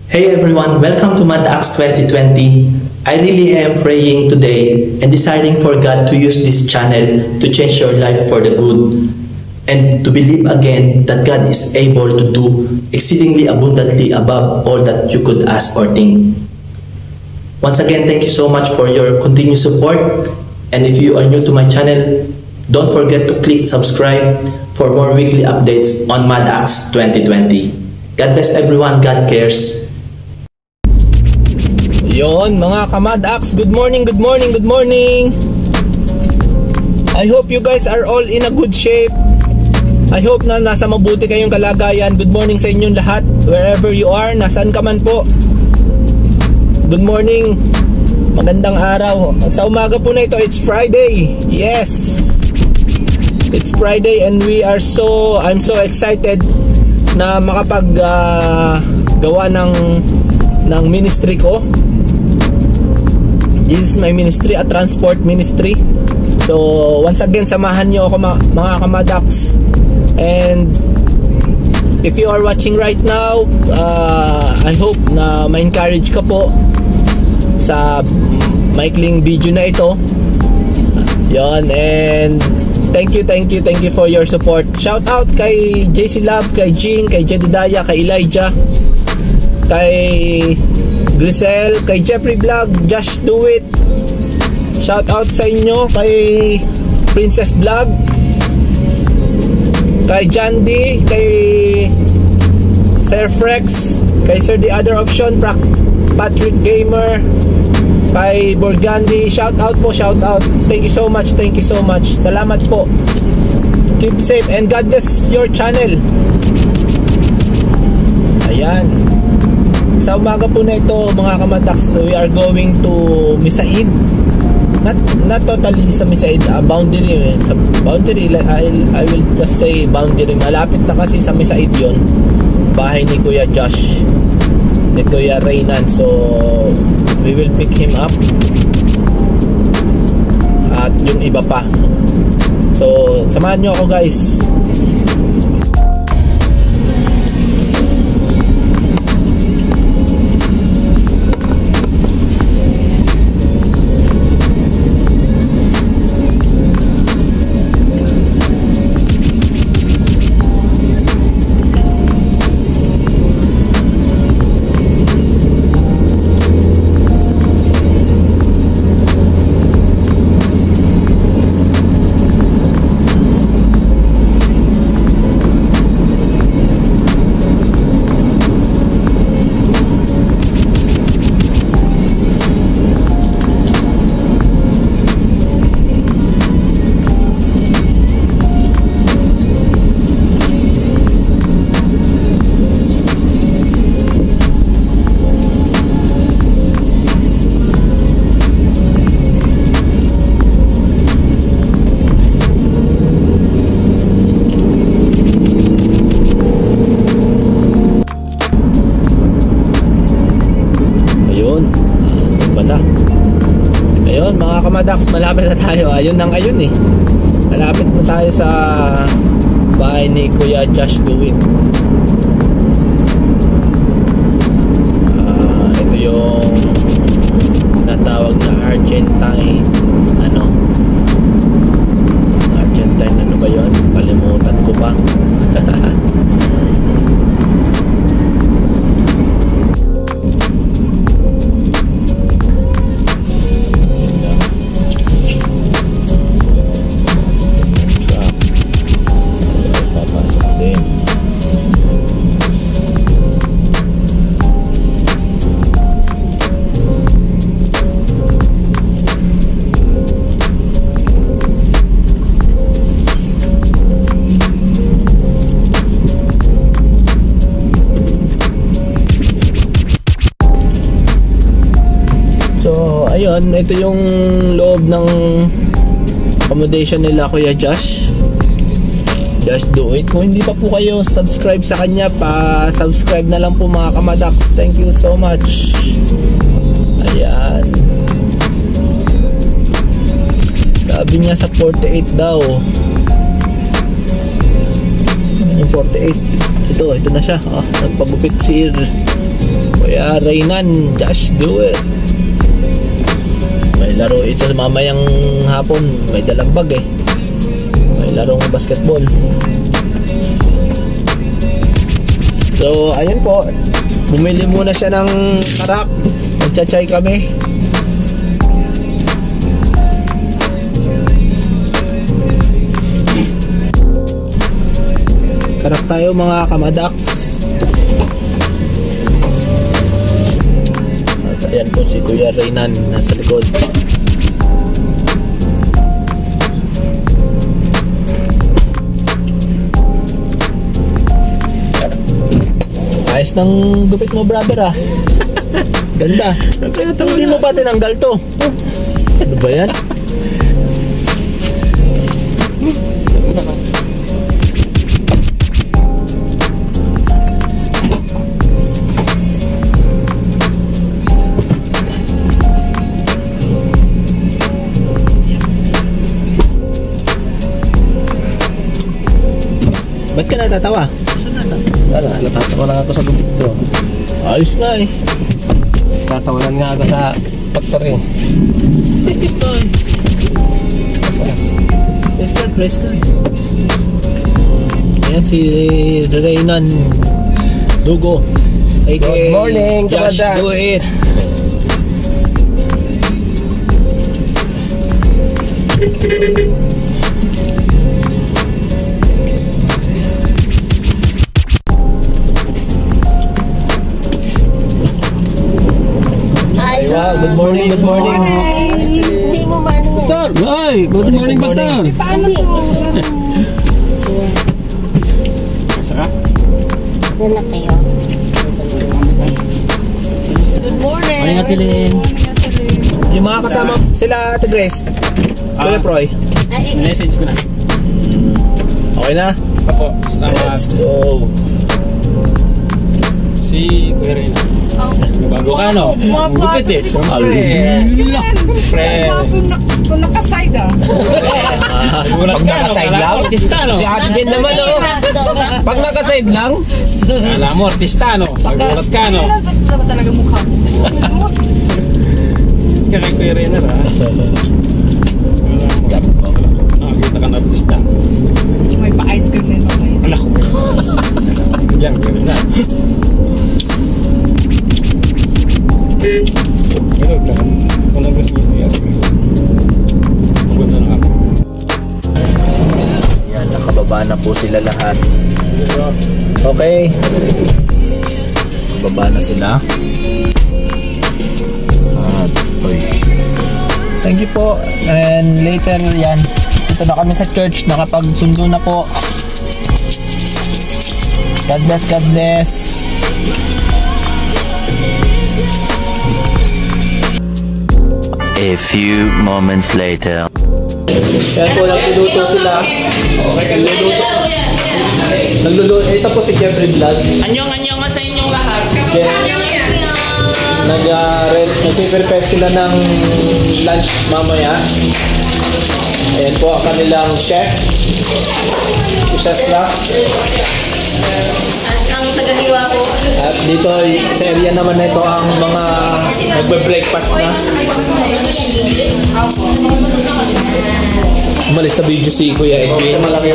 Hey everyone, welcome to MadAx 2020. I really am praying today and deciding for God to use this channel to change your life for the good and to believe again that God is able to do exceedingly abundantly above all that you could ask or think. Once again, thank you so much for your continued support, and if you are new to my channel, don't forget to click subscribe for more weekly updates on MadAx 2020. God bless everyone, God cares. Yon mga ka-MadAx, good morning. I hope you guys are all in a good shape. I hope na nasa mabuti kayong kalagayan. Good morning sa inyong lahat, wherever you are, nasaan ka man po. Good morning, magandang araw. At sa umaga po na ito, it's Friday. Yes, it's Friday and I'm so excited na makapag gawa ng ministry ko. This is my ministry, a transport ministry. So once again, samahan nyo ako mga ka-MadAx. And if you are watching right now, I hope na ma-encourage ka po sa maikling video na ito. Yon, and thank you for your support. Shout out kay JC Love, kay Jean, kay Jedediah, kay Elijah, kay Grisel, kay Jeffrey Vlog, Josh Do It. Shout out sa inyo, kay Princess Vlog, kay Jandy, kay Sir Frex, kay Sir The Other Option, Patrick Gamer, kay Borgandi. Shout out po, shout out. Thank you so much. Salamat po. Keep safe and God bless your channel. Ayan. Sa umaga po na ito mga ka-MadAx, we are going to Misaid. Not totally sa Misaid, boundary. Sa boundary, I will just say boundary. Malapit na kasi sa Misaid yon, bahay ni Kuya Josh, ni Kuya Reynan. So we will pick him up at yung iba pa. So samahan nyo ako guys. Mga ka-MadAx, malapit na tayo. Ayun eh. Malapit na tayo sa bahay ni Kuya Josh Do It. Ito yung natawag na Argentine ano ba yun? Kalimutan ko pa. Ayun, ito yung loob ng accommodation nila Kuya Josh Do It. Kung hindi pa po kayo subscribe sa kanya, pa-subscribe na lang po mga ka-MadAx. Thank you so much. Ayan, sabi niya sa 48 daw. Yung 48, ito na siya. Nagpagupit si Kuya Reynan, just do it. May laro ito mamayang hapon. May dalang bag eh. May larong basketball. So, ayun po. Bumili muna siya ng karak. Magcha-chai kami. Karak tayo mga kamadaks. At ayan po si Kuya Reynan nasa likod. Ayos ng gupit mo, brother ah. Ganda. Hindi mo pa tinanggal to. Ano ba yan? Ba't ka natatawa? Wala, natatawa lang ako sa gupit ko. Ayos nga eh. Tatawanan nga ako sa factory. Ayos nga eh. Press ka. Ayan si Reynan Dugo. Good morning, Just kamadaks. do it. Wow, good morning. Hindi mo man. Pastor! Ay, good morning, Pastor. Paano to? Yan na kayo. Good morning. Morning, Ate Lynn. Yung mga kasama sila, Ate Grace. Kuya Proy. Message ko na. Okay na? Apo, salamat. Let's go. Si Kuya Reyna. Bago ka, no? Gupit eh. Pre. Kung naka-side ah. Pag naka-side lang, artista, no? Si Ate Jen naman, no? Pag naka-side lang, alam mo, artista, no? Pag-ulat ka, no? Ano talaga mukha mo? Kaya Kuya Reyna, ha? Nakakita ka na artista. May pa-ice cream din mamaya. Wala ko. Yan, Kuya Reyna. Pero lang, kung nag-gusto siya, punta na ako. Yan, nakababa na po sila lahat. Okay. Baba na sila. At, oy. Thank you po. And later, yan. Ito na kami sa church. Nakapagsundo na po. God bless, God bless. A few moments later. Yan po, nagluluto sila. Nagluluto. Ito po si Jeffrey Vlog. Anyong sa inyong lahat. Nag-prepare sila ng lunch mamaya. Ayan po ang kanilang chef. Si Chef Rock. Ang tagahiwa ko. At dito sa area naman na ito ang mga nagbe-breakfast na. Umalis sa video si Kuya Edwin. Malaki.